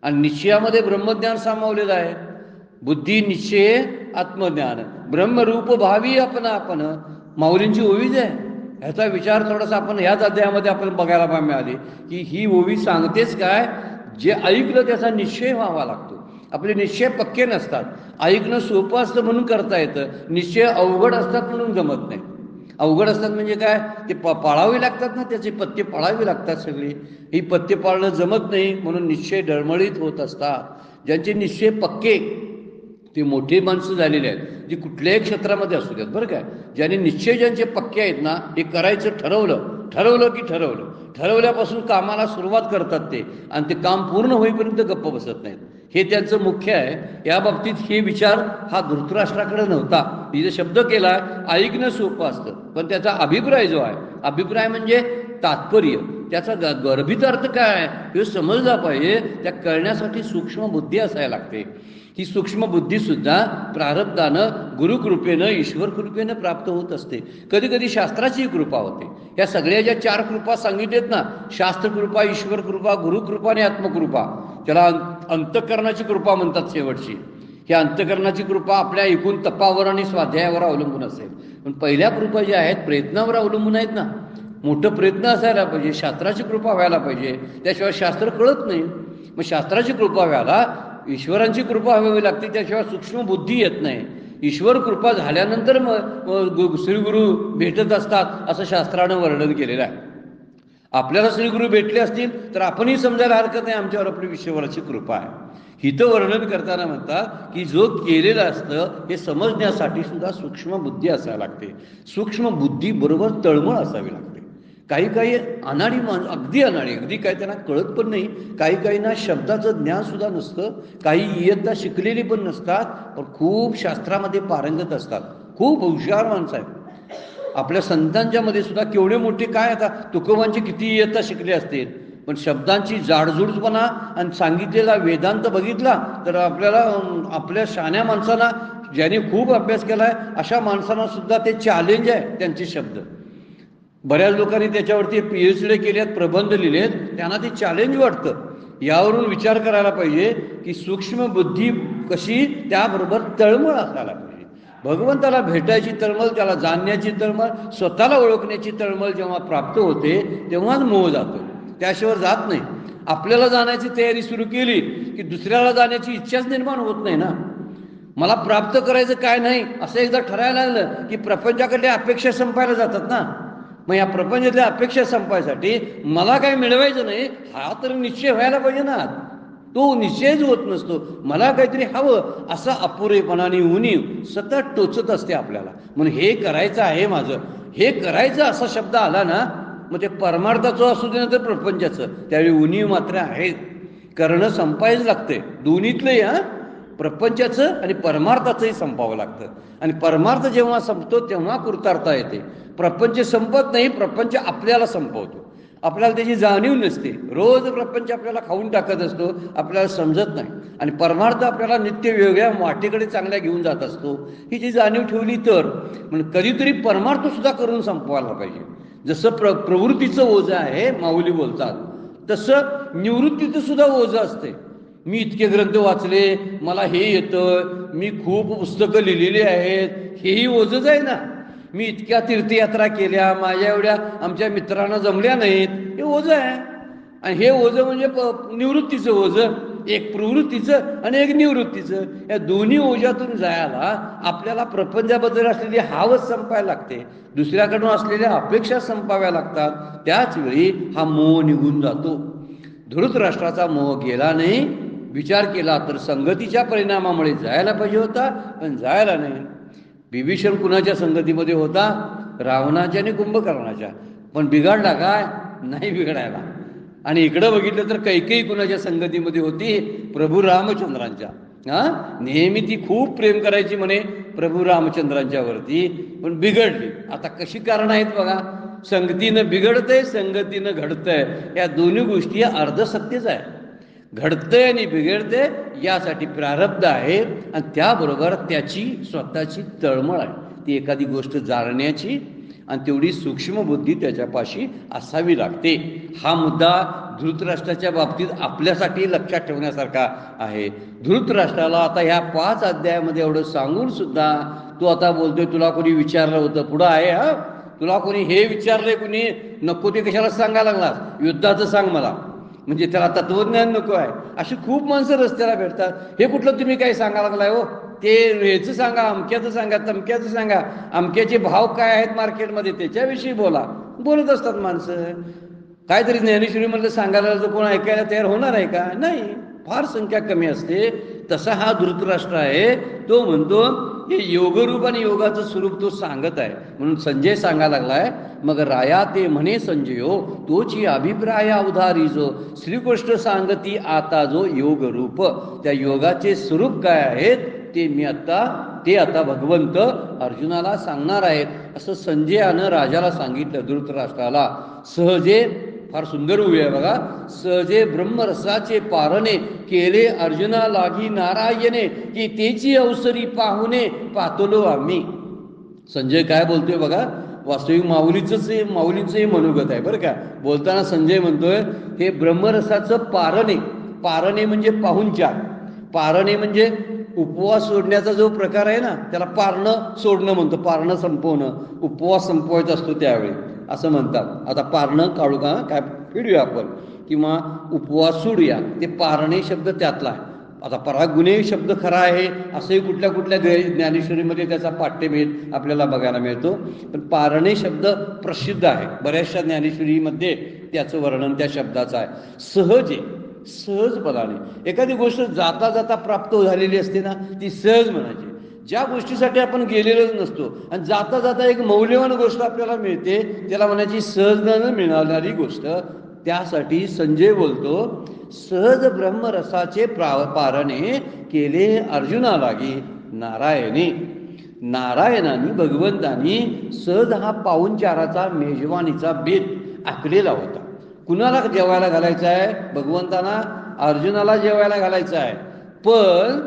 आणि निश्चयामध्ये ब्रह्मज्ञान सामावलेलं आहे. बुद्धी निश्चय आत्मज्ञान, ब्रह्मरूप भावी आपण माऊलींची ओवीच आहे. ह्याचा विचार थोडासा आपण ह्याच अध्यायामध्ये आपण बघायला मिळाली की ही ओवी सांगतेच काय, जे ऐकलं त्याचा निश्चय व्हावा लागतो. आपले निश्चय पक्के नसतात. ऐकणं सोपं असतं म्हणून करता येतं, निश्चय अवघड असतात म्हणून जमत नाही. अवघड असतात म्हणजे काय, ते पाळावे लागतात ना, त्याचे पत्ते पाळावे लागतात सगळे. ही पत्ते पाळणं जमत नाही म्हणून निश्चय डळमळीत होत असतात. ज्यांचे निश्चय पक्के ते मोठी माणसं झालेली आहेत, जी कुठल्याही क्षेत्रामध्ये असू द्यात बरं काय. ज्यांनी निश्चय ज्यांचे पक्के आहेत ना, हे करायचं ठरवलं ठरवल्यापासून कामाला सुरुवात करतात ते, आणि ते काम पूर्ण होईपर्यंत गप्प बसत नाहीत. हे त्यांचं मुख्य आहे. या बाबतीत हे विचार हा धृतराष्ट्राकडे नव्हता. तिथे शब्द केला ऐकणं सोपं असतं, पण त्याचा अभिप्राय जो आहे, अभिप्राय म्हणजे तात्पर्य, त्याचा गर्भित अर्थ काय आहे हे समजला पाहिजे. त्या कळण्यासाठी सूक्ष्म बुद्धी असायला लागते. ही सूक्ष्म बुद्धीसुद्धा प्रारब्धानं, गुरुकृपेनं, ईश्वर कृपेनं प्राप्त होत असते. कधी कधी शास्त्राची कृपा होते. या सगळ्या ज्या 4 कृपा सांगितलेत ना, शास्त्रकृपा, ईश्वर कृपा, गुरुकृपा आणि आत्मकृपा, त्याला अंतःकरणाची कृपा म्हणतात शेवटची. ही अंतःकरणाची कृपा आपल्या एकूण तपावर आणि स्वाध्यायावर अवलंबून असेल. पण पहिल्या कृपा ज्या आहेत प्रयत्नावर अवलंबून आहेत ना. मोठं प्रयत्न असायला पाहिजे, शास्त्राची कृपा व्हायला पाहिजे, त्याशिवाय शास्त्र कळत नाही. मग शास्त्राची कृपा व्हायला ईश्वरांची कृपा हवी लागते, त्याशिवाय सूक्ष्म बुद्धी येत नाही. ईश्वर कृपा झाल्यानंतर मग श्रीगुरु भेटत असतात असं शास्त्रानं वर्णन केलेलं आहे. आपल्याला श्रीगुरु भेटले असतील तर आपणही समजायला हरकत नाही आमच्यावर आपली ईश्वराची कृपा आहे. हितं वर्णन करताना म्हणतात की जो केलेलं असतं हे समजण्यासाठी सुद्धा सूक्ष्म बुद्धी असायला लागते. सूक्ष्म बुद्धी बरोबर तळमळ असावी लागते. काही काही अनाडी अगदी काय त्यांना कळत पण नाही. काहींना शब्दाचं ज्ञान सुद्धा नसतं. काही इयत्ता शिकलेली पण नसतात, पण खूप शास्त्रामध्ये पारंगत असतात. खूप हुशार माणसं आहेत. आपल्या संतांच्या मध्ये सुद्धा केवढे मोठे काय, आता तुकोबांचे किती इयत्ता शिकले असतील, पण शब्दांची जाडजूडपणा आणि सांगितलेला वेदांत बघितला तर आपल्याला आपल्या शहाण्या माणसांना, ज्याने खूप अभ्यास केला आहे अशा माणसांना सुद्धा ते चॅलेंज आहे त्यांचे शब्द. बऱ्याच लोकांनी त्याच्यावरती PhD केल्यात, प्रबंध लिहिलेत, त्यांना ते चॅलेंज वाटतं. यावरून विचार करायला पाहिजे की सूक्ष्म बुद्धी कशी, त्याबरोबर तळमळ असायला पाहिजे. भगवंताला भेटायची तळमळ, त्याला जाणण्याची तळमळ, स्वतःला ओळखण्याची तळमळ जेव्हा प्राप्त होते तेव्हाच मोह जातो, त्याशिवाय जात नाही. आपल्याला जाण्याची तयारी सुरू केली की दुसऱ्याला जाण्याची इच्छाच निर्माण होत नाही ना. मला प्राप्त करायचं काय नाही असं एकदा ठरायला लागलं की प्रपंचाकडल्या अपेक्षा संपायला जातात ना. मग या प्रपंचातल्या अपेक्षा संपायसाठी मला काय मिळवायचं नाही हा तर निश्चय व्हायला पाहिजे ना. तो निश्चयच होत नसतो. मला काहीतरी हवं असा अपुरेपणाने उणीव सतत टोचत असते आपल्याला. म्हणून हे करायचं आहे माझं, हे करायचं असा शब्द आला ना, मग ते परमार्थाचं असू दे ना तर प्रपंचाचं, त्यावेळी उणीव मात्र आहे. करणं संपायच लागतंय दोन्हीतलंही. प्रपंचाचं आणि परमार्थाचंही संपावं लागतं. आणि परमार्थ जेव्हा संपतो तेव्हा कृतार्थ येते. प्रपंच संपत नाही, प्रपंच आपल्याला संपवतो. आपल्याला त्याची जाणीव नसते. रोज प्रपंच आपल्याला खाऊन टाकत असतो, आपल्याला समजत नाही. आणि परमार्थ आपल्याला नित्य वेगळ्या वाटेकडे चांगल्या घेऊन जात असतो. ही जी जाणीव ठेवली तर म्हणजे कधीतरी परमार्थ सुद्धा करून संपवायला पाहिजे. जसं प्रवृत्तीचं ओझं आहे माऊली बोलतात, तसं निवृत्तीचं सुद्धा ओझं असते. मी इतके ग्रंथ वाचले, मला हे येतं, मी खूप पुस्तकं लिहिलेली आहेत, हेही ओझंच आहे ना. मी इतक्या तीर्थयात्रा केल्या, माझ्या एवढ्या आमच्या मित्रांना जमल्या नाहीत, हे ओझं आहे. आणि हे ओझं म्हणजे निवृत्तीचं ओझं, एक प्रवृत्तीचं आणि एक निवृत्तीचं. या दोन्ही ओझ्यातून जायला आपल्याला प्रपंचाबद्दल असलेली हावच संपायला लागते, दुसऱ्याकडून असलेल्या अपेक्षा संपाव्या लागतात. त्याच वेळी हा मोह निघून जातो. धृतराष्ट्राचा मोह गेला नाही. विचार केला तर संगतीच्या परिणामामुळे जायला पाहिजे होता, पण जायला नाही. विभीषण कुणाच्या संगतीमध्ये होता? रावणाच्या आणि कुंभकर्णाच्या. पण बिघडला काय? नाही बिघडायला. आणि इकडं बघितलं तर कैकेयी कुणाच्या संगतीमध्ये होती? प्रभू रामचंद्रांच्या. नेहमी ती खूप प्रेम करायची म्हणे प्रभू रामचंद्रांच्या वरती, पण बिघडली. आता कशी कारण आहेत बघा. संगतीनं बिघडतंय, संगतीनं घडतंय. या दोन्ही गोष्टी अर्धसत्यच आहे. घडतंय आणि बिघडते यासाठी प्रारब्ध आहे, आणि त्याबरोबर त्याची स्वतःची तळमळ आहे, ती एखादी गोष्ट जाणण्याची, आणि तेवढी सूक्ष्म बुद्धी त्याच्यापाशी असावी लागते. हा मुद्दा धृतराष्ट्राच्या बाबतीत आपल्यासाठी लक्षात ठेवण्यासारखा आहे. धृतराष्ट्राला आता ह्या 5 अध्यायामध्ये एवढं सांगून सुद्धा तू आता बोलतोय तुला कोणी विचारलं होतं, पुढं आहे तुला कोणी हे विचारलंय, कोणी नको ते कशाला सांगायला लागलास, युद्धाचं सांग मला, म्हणजे त्याला तत्वज्ञान नको आहे. अशी खूप माणसं रस्त्याला भेटतात. हे कुठलं तुम्ही काही सांगायला लागलाय हो, ते ह्याचं सांगा, अमक्याचं सांगा, तमक्याचं सांगा, अमक्याचे भाव काय आहेत मार्केटमध्ये त्याच्याविषयी बोलत असतात माणसं. काहीतरी ज्ञानेश्वरी म्हणलं सांगायला तर कोण ऐकायला तयार होणार आहे का? नाही, फार संख्या कमी असते. तसा हा धृतराष्ट्र आहे. तो म्हणतो हे योगरूप आणि योगाचं स्वरूप तो सांगत आहे. म्हणून संजय सांगायला लागलाय, मग राया ते म्हणे संजयो तोची अभिप्राय अवधारी जो श्रीकृष्ण सांगती आता जो योगरूप. त्या योगाचे स्वरूप काय आहेत ते आता भगवंत अर्जुनाला सांगणार आहेत. असं संजयानं राजाला सांगितलं, धृतराष्ट्राला. सहजे, फार सुंदर उभी आहे बघा, सहजे ब्रह्मरसाचे पारणे केले अर्जुना लागी नारायणे की तेची अवसरी पाहुणे पातलो आम्ही. संजय काय बोलतोय बघा, वास्तविक माऊलींचंही मनोगत आहे बरं का. बोलताना संजय म्हणतोय हे ब्रह्मरसाचं पारणे म्हणजे पाहुणचार. पारणे म्हणजे उपवास सोडण्याचा जो प्रकार आहे ना, त्याला पारणं सोडणं म्हणतो. पारणं संपवणं, उपवास संपवायचा असतो त्यावेळी असं म्हणतात. आता पारणं काढू का, काय फिरूया आपण, किंवा उपवास सोडूया, ते पारणे शब्द त्यातला आहे. आता परागुणे शब्द खरा आहे असंही कुठल्या ज्ञानेश्वरीमध्ये त्याचा पाठ्यभेद आपल्याला बघायला मिळतो. पण पारणे शब्द प्रसिद्ध आहे, बऱ्याचशा ज्ञानेश्वरीमध्ये त्याचं वर्णन त्या शब्दाचं आहे. सहजपणाने एखादी गोष्ट जाता जाता प्राप्त झालेली असते ना, ती सहज म्हणायची. ज्या गोष्टीसाठी आपण गेलेलोच नसतो आणि जाता जाता एक मौल्यवान गोष्ट आपल्याला मिळते, त्याला म्हणायची सहजपणाने मिळणारी गोष्ट. त्यासाठी संजय बोलतो, सहज ब्रह्मरसाचे पारणे केले अर्जुना लागी नारायणाने भगवंतानी सहज हा पाहुणचाराचा मेजवानीचा बेत आखलेला होता. कुणाला जेवायला घालायचं आहे? भगवंतांना अर्जुनाला जेवायला घालायचं आहे. पण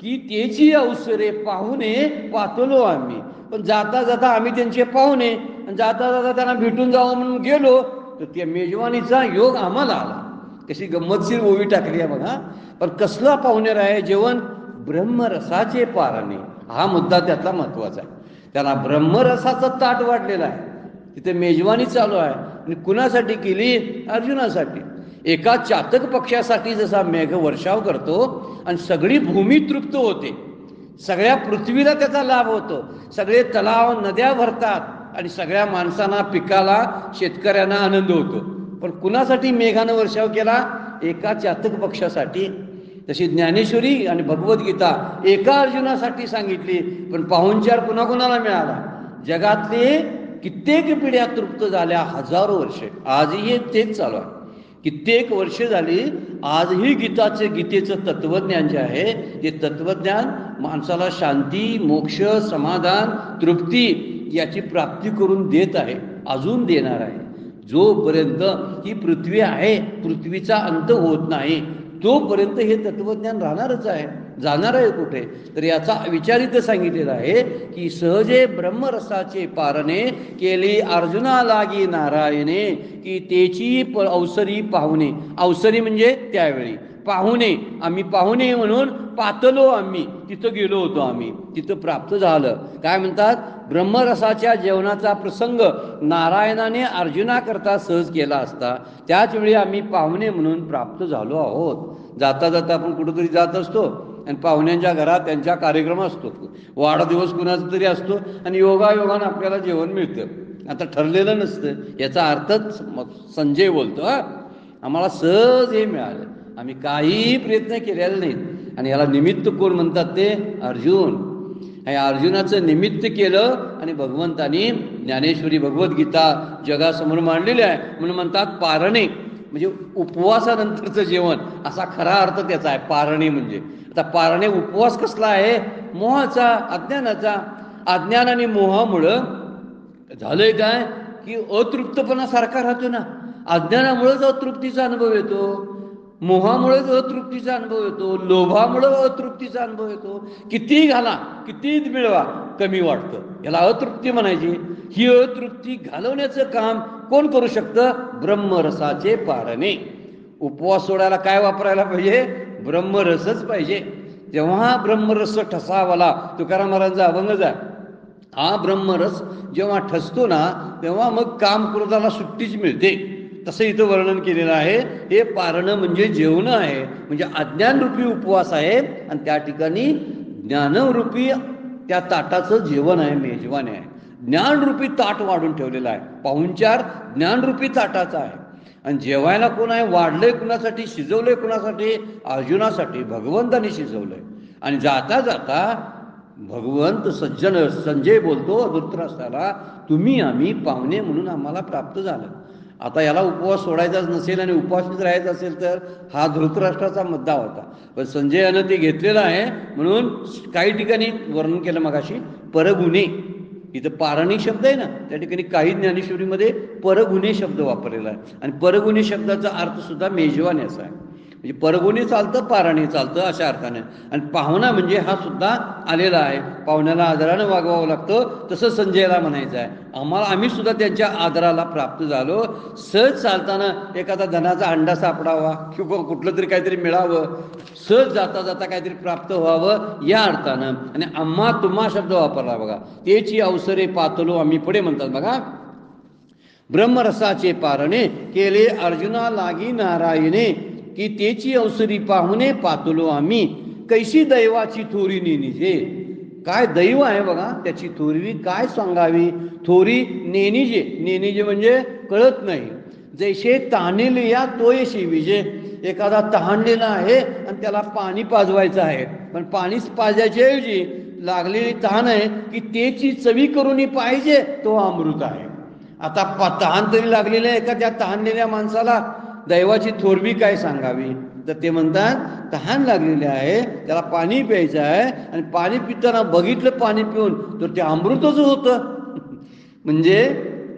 की त्याची अवसरे पाहुणे पातलो आम्ही. पण जाता जाता आम्ही त्यांचे पाहुणे, आणि जाता जाता त्यांना भेटून जावं म्हणून गेलो, तर त्या मेजवानीचा योग आम्हाला आला. कशी गंमतशीर ओवी टाकली आहे बघा. पण कसला पाहुणेर आहे जेवण? ब्रह्मरसाचे पारणे. हा मुद्दा त्यातला महत्वाचा आहे. त्यांना ब्रह्मरसाचं ताट वाढलेलं आहे, तिथे मेजवानी चालू आहे. आणि कुणासाठी केली? अर्जुनासाठी. एका चातक पक्षासाठी जसा मेघ वर्षाव करतो आणि सगळी भूमी तृप्त होते, सगळ्या पृथ्वीला त्याचा लाभ होतो, सगळे तलाव नद्या भरतात आणि सगळ्या माणसांना, पिकाला, शेतकऱ्यांना आनंद होतो. पण कुणासाठी मेघानं वर्षाव केला? एका चातक पक्षासाठी. तशी ज्ञानेश्वरी आणि भगवद्गीता एका अर्जुनासाठी सांगितली, पण पाहुणचार कुणाकुणाला मिळाला? जगातले कित्येक पिढ्या तृप्त झाल्या, हजारो वर्षे. आजही तेच चालू आहे. कित्येक वर्ष झाली, आजही गीतेचं तत्वज्ञान जे आहे, ते तत्वज्ञान माणसाला शांती, मोक्ष, समाधान, तृप्ती याची प्राप्ती करून देत आहे, अजून देणार आहे. जोपर्यंत ही पृथ्वी आहे, पृथ्वीचा अंत होत नाही, तोपर्यंत हे तत्वज्ञान राहणारच आहे. जाणार आहे कुठे? तर याचा विचार इथं सांगितलेला आहे की सहजे ब्रह्मरसाचे पारणे केली अर्जुना लागी नारायणे की तेची अवसरी पाहुणे. अवसरी म्हणजे त्यावेळी, पाहुणे. आम्ही पाहुणे म्हणून पातलो, आम्ही तिथं गेलो होतो, आम्ही तिथं प्राप्त झालं. काय म्हणतात? ब्रह्मरसाच्या जेवणाचा प्रसंग नारायणाने अर्जुनाकरता सहज केला असता, त्याच वेळी आम्ही पाहुणे म्हणून प्राप्त झालो आहोत. जाता जाता आपण कुठंतरी जात असतो आणि पाहुण्यांच्या घरात त्यांच्या कार्यक्रम असतो, वाढदिवस कुणाचा तरी असतो, आणि योगायोगानं आपल्याला जेवण मिळतं. आता ठरलेलं नसतं. याचा अर्थच संजय बोलतो, आम्हाला सहज हे मिळालं, आम्ही काही प्रयत्न केलेले नाहीत. आणि याला निमित्त कोण म्हणतात? ते अर्जुन. हे अर्जुनाचं निमित्त केलं आणि भगवंतानी ज्ञानेश्वरी भगवद्गीता जगासमोर मांडलेली आहे. म्हणून म्हणतात पारणे, म्हणजे उपवासानंतरचं जेवण, असा खरा अर्थ त्याचा आहे पारणे म्हणजे. आता पारणे, उपवास कसला आहे? मोहाचा, अज्ञानाचा. अज्ञान आणि मोहामुळं झालंय काय की अतृप्तपणा सारखा राहतो ना. अज्ञानामुळेच अतृप्तीचा अनुभव येतो, मोहामुळेच अतृप्तीचा अनुभव येतो, लोभामुळे अतृप्तीचा अनुभव येतो. किती घाला, किती मिळवा, कमी वाटतं. याला अतृप्ती म्हणायची. ही अतृप्ती घालवण्याचं काम कोण करू शकतं? ब्रह्मरसाचे पारणे. उपवास सोडायला काय वापरायला पाहिजे? ब्रह्मरसच पाहिजे. तेव्हा ब्रह्मरस ठसावाला. तुकाराम महाराजांचा अभंगच आहे. हा ब्रह्मरस जेव्हा ठसतो ना, तेव्हा मग काम क्रोधाला सुट्टीच मिळते. तसं इथं वर्णन केलेलं आहे. हे पारणं म्हणजे जेवण आहे, म्हणजे अज्ञानरूपी उपवास आहे, आणि त्या ठिकाणी ज्ञानरूपी त्या ताटाचं जेवण आहे, मेजवान आहे. ज्ञानरूपी ताट वाढून ठेवलेलं आहे. पाहुणचार ज्ञानरूपी ताटाचा आहे. आणि जेवायला कोण आहे? वाढलंय कुणासाठी? शिजवलंय कुणासाठी? अर्जुनासाठी. भगवंताने शिजवलंय. आणि जाता जाता भगवंत सज्जन संजय बोलतो धृतराष्ट्राला, तुम्ही आम्ही पाहुणे म्हणून आम्हाला प्राप्त झालं. आता याला उपवास सोडायचाच नसेल आणि उपवासच राहायचा असेल तर हा धृतराष्ट्राचा मुद्दा होता. पण संजयानं ते घेतलेलं आहे म्हणून काही ठिकाणी वर्णन केलं मगाशी परगुणे. इथं पारणी शब्द आहे ना, त्या ठिकाणी काही ज्ञानेश्वरीमध्ये परगुणे शब्द वापरलेला आहे. आणि परगुणे शब्दाचा अर्थ सुद्धा मेजवानी असा आहे. म्हणजे परगुणे चालतं, पाराणी चालतं अशा अर्थाने. आणि पाहुणा म्हणजे हा सुद्धा आलेला आहे. पाहुण्याला आदरानं वागवावं लागतं, तसं संजयला म्हणायचं आहे. आम्ही सुद्धा त्यांच्या आदराला प्राप्त झालो. सहज चालताना एखादा धनाचा अंडा सापडावा किंवा कुठलं तरी काहीतरी मिळावं, सहज जाता जाता काहीतरी प्राप्त व्हावं या अर्थानं. आणि आम्हा तुम्हा शब्द वापरला बघा. तेची अवसरे पातलो आम्ही, पुढे म्हणतात बघा, ब्रह्मरसाचे पारणे केले अर्जुना लागी नारायणे, की तेची अवसरी पाहुणे पातलो आम्ही, कैशी दैवाची थोरी नेनिजे. काय दैव आहे बघा, त्याची थोरवी काय सांगावी. थोरी नेनिजे, नेनिजे म्हणजे कळत नाही. जैसे ताणिले या तोयशी विजे, एखादा तहानलेला आहे आणि त्याला पाणी पाजवायचं आहे, पण पाणीच पाजायच्या ऐवजी लागलेली तहान आहे की तेची चवी करून पाहिजे, तो अमृत आहे. आता तहान तरी लागलेली आहे का त्या तहानलेल्या माणसाला, दैवाची थोरवी काय सांगावी. तर ते म्हणतात तहान लागलेले आहे, त्याला पाणी प्यायचं आहे आणि पाणी पिताना बघितलं पाणी पिऊन तर ते अमृतच होतं. म्हणजे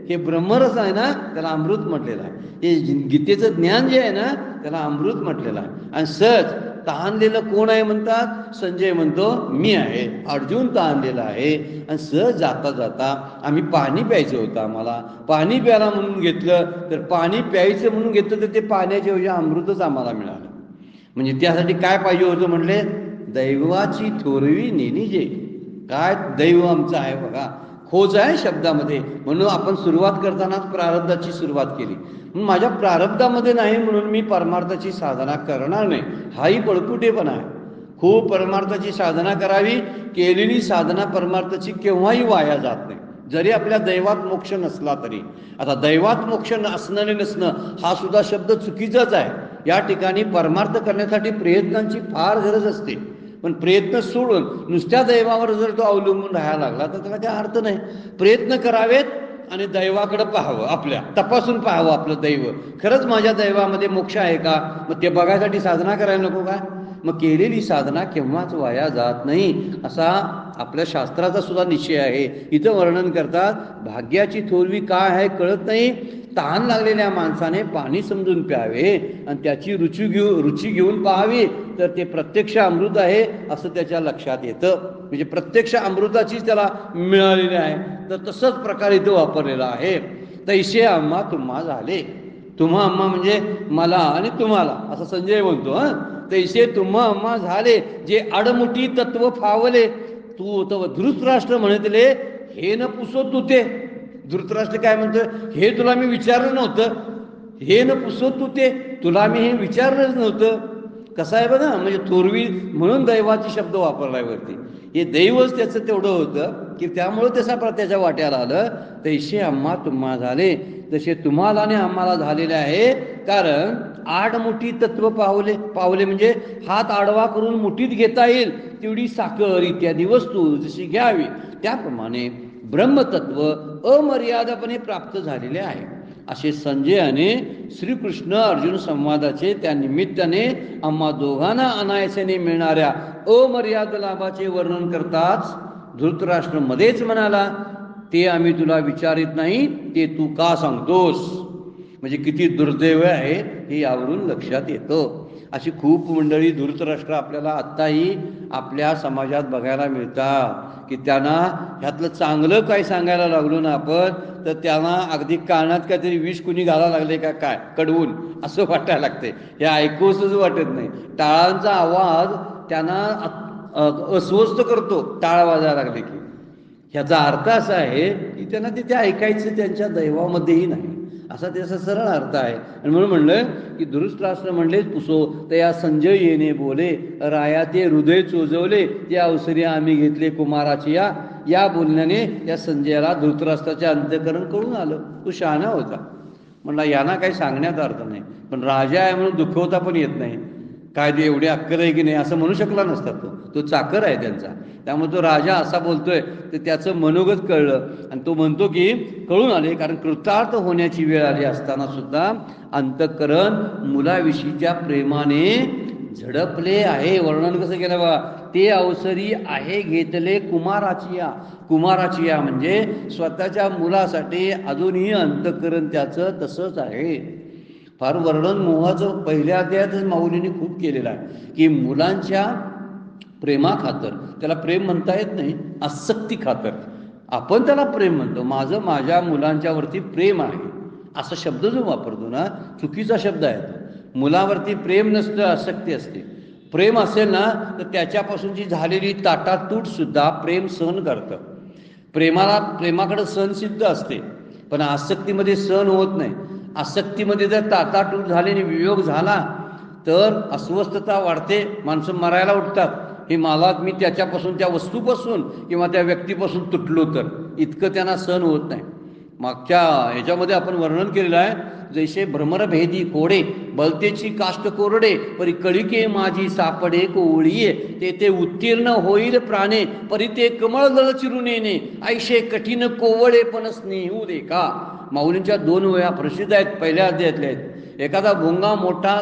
हे ब्रह्मरस आहे ना, त्याला अमृत म्हटलेलं आहे. हे गीतेचं ज्ञान जे आहे ना, त्याला अमृत म्हटलेलं आहे. आणि सहज तहानलेलं कोण आहे म्हणतात, संजय म्हणतो मी आहे. अर्जुन तहानलेला आहे आणि सहज जाता जाता आम्ही पाणी प्यायचं होतं, आम्हाला पाणी प्यायला म्हणून घेतलं, तर पाणी प्यायचं म्हणून घेतलं तर ते पाण्याच्या ऐवजी अमृतच आम्हाला मिळालं. म्हणजे त्यासाठी काय पाहिजे होतं म्हणले, दैवाची थोरवी नेनिजे. काय दैव आमचं आहे बघा, खोज आहे शब्दामध्ये. म्हणून आपण सुरुवात करतानाच प्रारब्धाची सुरुवात केली. म्हणून माझ्या प्रारब्धामध्ये नाही म्हणून मी परमार्थाची साधना करणार नाही, हाही पळपुटेपणा आहे. खूप परमार्थाची साधना करावी, केलेली साधना परमार्थाची केव्हाही वाया जात नाही, जरी आपल्या दैवात मोक्ष नसला तरी. आता दैवात मोक्ष असणं नसणं हा सुद्धा शब्द चुकीचाच आहे. या ठिकाणी परमार्थ करण्यासाठी प्रयत्नांची फार गरज असते. पण प्रयत्न सोडून नुसत्या दैवावर जर तो अवलंबून राहायला लागला तर त्याला काय अर्थ नाही. प्रयत्न करावेत आणि दैवाकडे पाहावं, आपल्या तपासून पाहावं आपलं दैव, खरंच माझ्या दैवामध्ये मोक्ष आहे का. मग ते बघायसाठी साधना करायला नको का. मग केलेली साधना केव्हाच वाया जात नाही, असा आपल्या शास्त्राचा सुद्धा निश्चय आहे. इथं वर्णन करतात, भाग्याची थोरवी काय आहे कळत नाही, तहान लागलेल्या माणसाने पाणी समजून प्यावे आणि त्याची रुची घेऊन पाहावी, तर ते प्रत्यक्ष अमृत आहे असं त्याच्या लक्षात येतं. म्हणजे प्रत्यक्ष अमृताचीच त्याला मिळालेली आहे. तर तसंच प्रकारे इथं वापरलेला आहे. तैसे आम्हा तुम्हा झाले. तुम्हा आम्हा म्हणजे मला आणि तुम्हाला, असं संजय बोलतो. तैसे तुम्हा आम्हा झाले, जे आडमुठी तत्व फावले. तू धृतराष्ट्र म्हणतले, हे न पुसो तू ते. धृतराष्ट्र काय म्हणतोय, हे तुला मी विचारलं नव्हतं, हे न पुसो तू ते, तुला मी हे विचारलंच नव्हतं. कसं आहे बघा, म्हणजे थोरवी म्हणून दैवाचे शब्द वापरलाय वरती. हे दैवच त्याचं तेवढं होतं की त्यामुळं त्याच्या वाट्याला आलं. तैसे आम्हा तुम्हा झाले, तसे तुम्हाला आणि आम्हाला झालेले आहे. कारण आडमुठी तत्व पावले म्हणजे हात आडवा करून मुठीत घेता येईल तेवढी साखर इत्यादी वस्तू जशी घ्यावी, त्याप्रमाणे ब्रह्मतत्व अमर्यादपणे प्राप्त झालेले आहे. असे संजयाने श्रीकृष्ण अर्जुन संवादाचे त्या निमित्ताने आम्हा दोघांना अनायासेने मिळणाऱ्या अमर्याद लाभाचे वर्णन करताच धृतराष्ट्र मध्येच म्हणाला, ते आम्ही तुला विचारित नाही, ते तू का सांगतोस. म्हणजे किती दुर्दैव आहे हे यावरून लक्षात येतं. अशी खूप मंडळी धृतराष्ट्र आपल्याला आत्ताही आपल्या समाजात बघायला मिळतात की त्यांना ह्यातलं चांगलं काय सांगायला लागलो ना आपण, तर त्यांना अगदी कानात काहीतरी विष कुणी घालायला लागले का काय कडवून असं वाटायला लागते. हे ऐकूसच वाटत नाही. टाळांचा आवाज त्यांना अस्वस्थ करतो, टाळ वाजायला लागले की. ह्याचा अर्थ असा आहे की त्यांना तिथे ऐकायचं त्यांच्या दैवामध्येही नाही, असा त्याचा सरळ अर्थ आहे. आणि म्हणून म्हणलं की धृतराष्ट्र म्हणले पुसो, तर या संजय येणे बोले, राया ते हृदय चोजवले, त्या अवसरी आम्ही घेतले कुमाराची या बोलण्याने या संजयाला धृतराष्ट्राचे अंतःकरण कळून आलं. तो शहाणा होता. म्हणला यांना काही सांगण्याचा अर्थ नाही, पण राजा आहे म्हणून दुखवता पण येत नाही. काय ते एवढी अक्कल आहे की नाही असं म्हणू शकला नसता. तो चाकर आहे त्यांचा. त्यामुळे तो राजा असा बोलतोय तर त्याचं मनोगत कळलं आणि तो म्हणतो की कळून आले, कारण कृतार्थ होण्याची वेळ आली असताना सुद्धा अंतःकरण मुलाविषयीच्या प्रेमाने झडपले आहे. वर्णन कसं केलं बा, ते अवसरी आहे घेतले कुमाराची या म्हणजे स्वतःच्या मुलासाठी अजूनही अंतःकरण त्याचं तसंच आहे. फार वर्णन मोहाचं पहिल्या अध्यायातच माऊलीने खूप केलेलं आहे की मुलांच्या प्रेमाखातर, त्याला प्रेम म्हणता येत नाही, आसक्ती खातर आपण त्याला प्रेम म्हणतो. माझं माझ्या मुलांच्यावरती प्रेम आहे असा शब्द जो वापरतो ना, चुकीचा शब्द आहे तो. मुलावरती प्रेम नसतं, आसक्ती असते. प्रेम असेल ना तर त्याच्यापासूनची झालेली ताटातूट सुद्धा प्रेम सहन करतं. प्रेमाकडे सहनसिद्ध असते, पण आसक्तीमध्ये सहन होत नाही. आसक्तीमध्ये जर ताटातूट झाल्याने वियोग झाला तर अस्वस्थता वाढते, माणसं मरायला उठतात. हे मी त्याच्यापासून, त्या वस्तूपासून किंवा त्या व्यक्तीपासून तुटलो तर इतकं त्यांना सहन होत नाही. मागच्या ह्याच्यामध्ये आपण वर्णन केलेलं आहे, जैसे भ्रमरभेदी कोडे बलतेची काष्ट कोरडे परी कळिके माझी सापडे कोवळीये ते उत्तीर्ण होईल प्राणे परी ते कमळ दळ चिरून येणे ऐशे कठीण कोवळे पण स्नेहू दे का. माऊलींच्या 2 वेळा प्रसिद्ध आहेत, पहिल्या अध्यायातल्या आहेत. एखादा भोंगा मोठा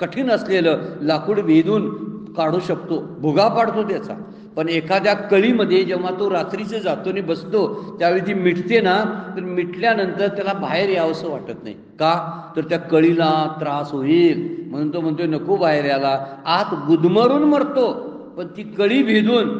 कठीण असलेलं लाकूड भेदून काढू शकतो, भुगा पाडतो त्याचा, पण एखाद्या कळीमध्ये जेव्हा तो रात्रीचं जातो आणि बसतो त्यावेळी ती मिटते ना, तर मिटल्यानंतर त्याला बाहेर यावंसं वाटत नाही. का तर त्या कळीला त्रास होईल म्हणून तो म्हणतोय नको बाहेर यायला, आत गुदमरून मरतो. पण ती कळी भेदून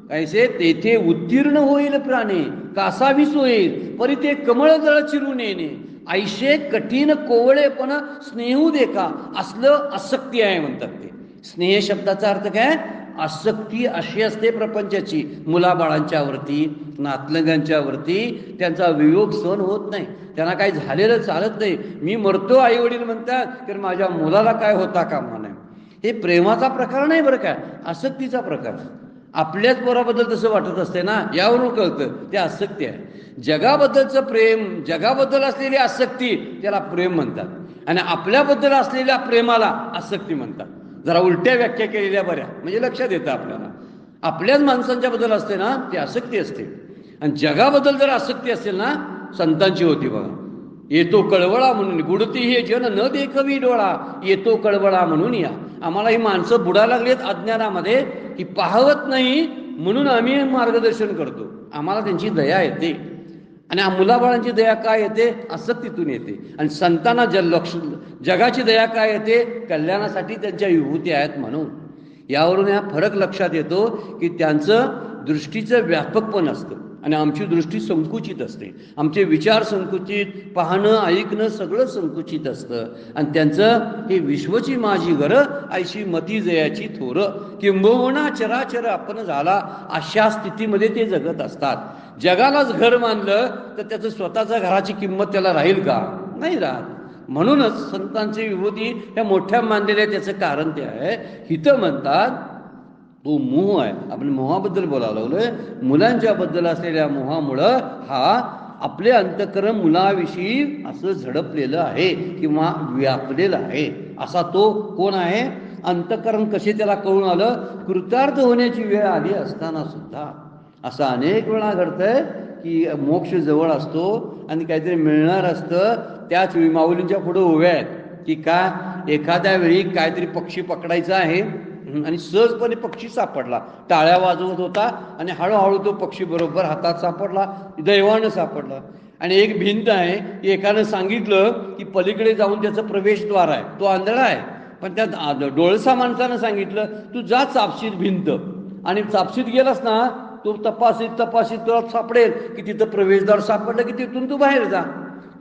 कैसे तेथे उत्तीर्ण होईल प्राणी, कासावीस होईल परी ते कमळ जळ चिरून येणे ऐशे कठीण कोवळेपणा स्नेहू दे का. असलं आसक्ती आहे म्हणतात ते. स्नेह शब्दाचा अर्थ काय, आसक्ती अशी असते प्रपंचाची. मुलाबाळांच्यावरती, नातलगांच्यावरती त्यांचा वियोग सहन होत नाही, त्यांना काही झालेलं चालत नाही. मी मरतो आई वडील म्हणतात, तर माझ्या मुलाला काय होता कामा नये. हे प्रेमाचा प्रकार नाही बरं काय, आसक्तीचा प्रकार. आपल्याच पोराबद्दल तसं वाटत असते ना, यावरून कळतं ते आसक्ती आहे. जगाबद्दलचं प्रेम, जगाबद्दल असलेली आसक्ती त्याला प्रेम म्हणतात, आणि आपल्याबद्दल असलेल्या प्रेमाला आसक्ती म्हणतात. जरा उलट्या व्याख्या केलेल्या बऱ्या, म्हणजे लक्षात येतं आपल्याला. आपल्याच माणसांच्या बद्दल असते ना ती आसक्ती असते, आणि जगाबद्दल जर आसक्ती असेल ना, संतांची होती बघा. येतो कळवळा म्हणून गुडती हे जन न देखवी डोळा, येतो कळवळा म्हणून या. आम्हाला ही माणसं बुडायला लागलीत अज्ञानामध्ये, ही पाहवत नाही म्हणून आम्ही मार्गदर्शन करतो. आम्हाला त्यांची दया येते, आणि मुलाबाळांची दया काय येते, आसक्तीतून येते. आणि संतांना जगाची दया काय येते, कल्याणासाठी त्यांच्या विभूती आहेत म्हणून. यावरून हा फरक लक्षात येतो की त्यांचं दृष्टीचं व्यापकपण असतं आणि आमची दृष्टी संकुचित असते. आमचे विचार संकुचित, पाहणं ऐकणं सगळं संकुचित असतं. आणि त्यांचं हे विश्वची माझी घर ऐशी मती जयाची थोर, किंबहुना चराचर आपण झाला अशा स्थितीमध्ये ते जगत असतात. जगालाच घर मानलं तर त्याचं स्वतःच्या घराची किंमत त्याला राहील का, नाही राहत. म्हणूनच संतांची विभूती ह्या मोठ्या मानलेल्या, त्याचं कारण ते आहे. हिथं म्हणतात तो मोह आहे. आपण मोहाबद्दल बोलायला लागलोय. मुलांच्या बद्दल असलेल्या मोहामुळं हा आपले अंतःकरण मुलाविषयी असं झडपलेलं आहे किंवा व्यापलेलं आहे. असा तो कोण आहे, अंतःकरण. कसे त्याला कळून आलं, कृतार्थ होण्याची वेळ आली असताना सुद्धा. असं अनेक वेळा घडतंय की मोक्ष जवळ असतो आणि काहीतरी मिळणार असतं, त्याच वेळी माऊलींच्या पुढे उभ्या आहेत की का, एखाद्या वेळी काहीतरी पक्षी पकडायचा आहे आणि सहजपणे पक्षी सापडला, टाळ्या वाजवत होता आणि हळूहळू तो पक्षी बरोबर हातात सापडला, दैवानं सापडला. आणि एक भिंत आहे, एकानं सांगितलं की पलीकडे जाऊन त्याचं प्रवेशद्वार आहे, तो आंधळा आहे. पण त्या डोळसा माणसानं सांगितलं तू जा चापशीत भिंत, आणि चापशीत गेलास ना तो तपासीत तुला सापडेल की तिथं प्रवेशद्वार सापडलं की तिथून तू बाहेर जा.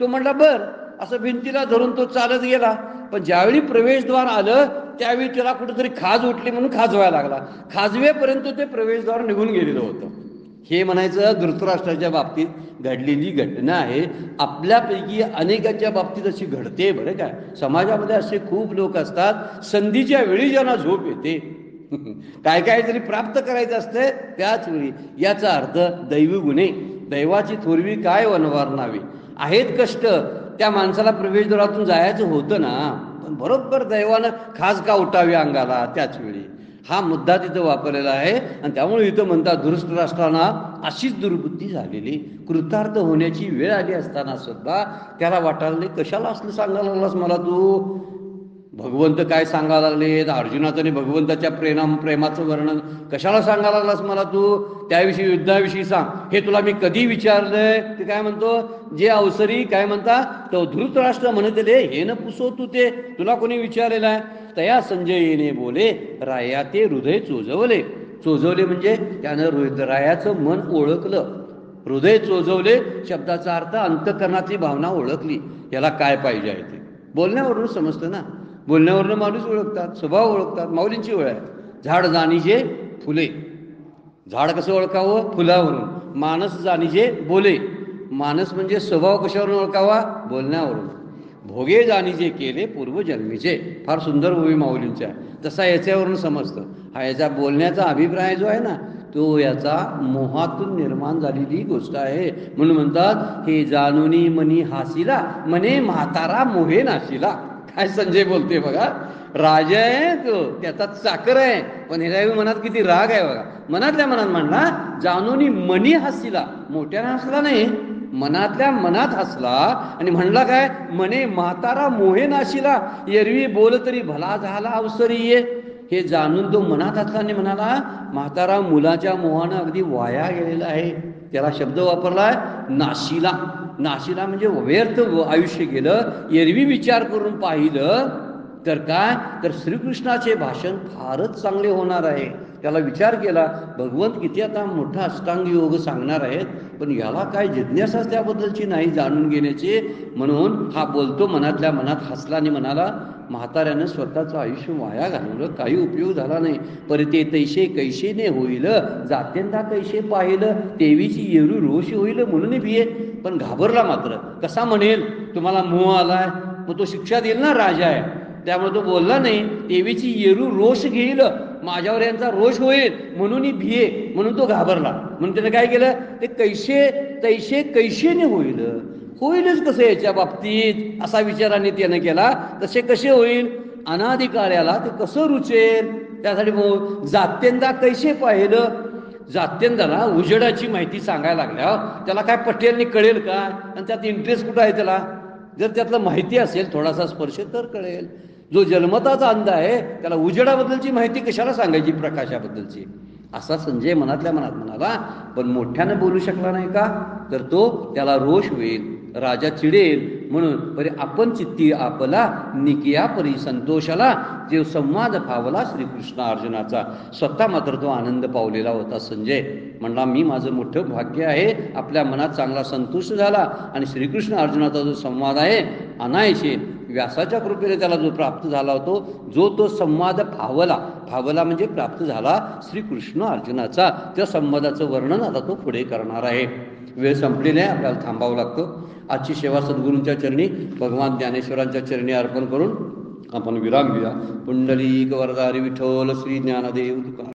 तो म्हणला बर, असं भिंतीला धरून तो चालत गेला. पण ज्यावेळी प्रवेशद्वार आलं त्यावेळी त्याला कुठेतरी खाज उठली म्हणून खाजवायला लागला. खाजवेपर्यंत ते प्रवेशद्वार निघून गेलेलं होतं. हे म्हणायचं धृतराष्ट्राच्या बाबतीत घडलेली घटना आहे. आपल्यापैकी अनेकांच्या बाबतीत अशी घडते बरं काय. समाजामध्ये असे खूप लोक असतात, संधीच्या वेळी ज्यांना झोप येते, काय काहीतरी प्राप्त करायचं असतं त्याच वेळी. याचा अर्थ दैवी गुन्हे, दैवाची थोरवी काय वनवार नावे. आहेत कष्ट, त्या माणसाला प्रवेशद्वारातून जायचं होतं ना, पण बरोबर दैवानं खास का उठावी अंगाला त्याच वेळी. हा मुद्दा तिथं वापरलेला आहे. आणि त्यामुळे इथं म्हणतात धृतराष्ट्रांना अशीच दुर्बुद्धी झालेली, कृतार्थ होण्याची वेळ आली असताना सुद्धा त्याला वाटायला कशाला असलं सांगायला लागलास मला तू. भगवंत काय सांगायला लागले, अर्जुनाचं आणि भगवंताच्या प्रेमाचं वर्णन कशाला सांगायला लागलास मला तू. त्याविषयी युद्धाविषयी सांग, हे तुला मी कधी विचारलंय. ते काय म्हणतो, जे अवसरी काय म्हणता तो धृतराष्ट्र म्हणतले हे न पुसो तू, ते तुला कोणी विचारलेलं आहे. तया संजय येणे बोले राया ते हृदय चोजवले. चोजवले म्हणजे त्यानं रायाचं मन ओळखलं. हृदय चोजवले शब्दाचा अर्थ अंतःकरणातली भावना ओळखली. याला काय पाहिजे आहे ते बोलण्यावरून समजतं ना. बोलण्यावरून माणूस ओळखतात, स्वभाव ओळखतात. माऊलींची ओळ आहे, झाड जाणीजे फुले. झाड कसं ओळखावं, फुलावरून. माणस जाणीजे बोले. माणस म्हणजे स्वभाव कशावरून ओळखावा, बोलण्यावरून. भोगे जाणीजे केले पूर्वजन्मीचे. फार सुंदर ओवी माऊलींच्या. तसा याच्यावरून समजतं. हा याचा बोलण्याचा अभिप्राय जो आहे ना, तो याचा मोहातून निर्माण झालेली गोष्ट आहे. म्हणून म्हणतात हे जाणुनी मनी हासिला, मने म्हातारा मोहे नाशिला. काय संजय बोलते बघा. राजा आहे तो, त्याचा चाकर आहे, पण ह्याच्या मनात किती राग आहे बघा. मनातल्या मनात म्हणला जाणूनी मनी हसला, मोठ्यानं हसला नाही, मनातल्या मनात हसला. आणि म्हणला काय, मने म्हातारा मोहे नाशिला, एरवी बोल तरी भला झाला अवसरी ये. हे जाणून तो मनात हसला आणि म्हणाला म्हातारा मुलाच्या मोहानं अगदी वाया गेलेला आहे. त्याला शब्द वापरलाय नाशिला. नाशिला म्हणजे व्यर्थ आयुष्य गेलं. एरवी विचार करून पाहिलं तर काय, तर श्रीकृष्णाचे भाषण फारच चांगले होणार आहे. त्याला विचार केला, भगवंत किती आता मोठा अष्टांग योग सांगणार आहेत, पण याला काय जिज्ञासा त्याबद्दलची नाही जाणून घेण्याची. म्हणून हा बोलतो मनातल्या मनात हसला आणि म्हणाला म्हाताऱ्यानं स्वतःचं आयुष्य वाया घालवलं, काही उपयोग झाला नाही. परिते तैसे कैसेने होईल, जात्यंता कैसे पाहिलं, तेवीची येरू रोष होईल म्हणून भिये. पण घाबरला मात्र. कसा म्हणेल तुम्हाला मोह आलाय, मग तो शिक्षा देईल ना, राजा आहे. त्यामुळे तो बोलला नाही. देवीची येरू रोष घेईल, माझ्यावर यांचा रोष होईल म्हणून भिये. म्हणून तो घाबरला. म्हणून त्याने काय केलं, ते तैसे कैसेने होईल, होईलच कसं याच्या बाबतीत असा विचाराने त्यानं केला. तसे कसे होईल, अनादिकाळ्याला ते कसं रुचेल. त्यासाठी जात्यंदा कैसे पाहिलं. जात्यंदाला उजेडाची माहिती सांगायला लागल्यावर त्याला काय पटेल नाही, कळेल का. आणि त्यात इंटरेस्ट कुठं आहे त्याला. जर त्यातलं माहिती असेल थोडासा स्पर्श तर कळेल. जो जन्मताचा अंध आहे त्याला उजेडाबद्दलची माहिती कशाला सांगायची, प्रकाशाबद्दलची. असा संजय मनातल्या मनात म्हणाला. पण मोठ्यानं बोलू शकला नाही का, तर तो त्याला रोष होईल, राजा चिडेल. म्हणून परी आपण चित्ती आपला निकिया परी संतोषाला. जे संवाद फावला श्रीकृष्ण अर्जुनाचा, स्वतः मात्र तो आनंद पावलेला होता. संजय म्हणला मी माझं मोठं भाग्य आहे, आपल्या मनात चांगला संतोष झाला. आणि श्रीकृष्ण अर्जुनाचा जो संवाद आहे अनायसे व्यासाच्या कृपेने त्याला जो प्राप्त झाला होतो, जो तो संवाद फावला म्हणजे प्राप्त झाला श्रीकृष्ण अर्जुनाचा, त्या संवादाचं वर्णन आता तो पुढे करणार आहे. वेळ संपलेली आहे, आपल्याला थांबावं लागतं. आजची सेवा सद्गुरूंच्या चरणी, भगवान ज्ञानेश्वरांच्या चरणी अर्पण करून आपण विराम घेऊया. पुंडलिक वरदारी विठ्ठल श्री ज्ञानदेव तुकाराम.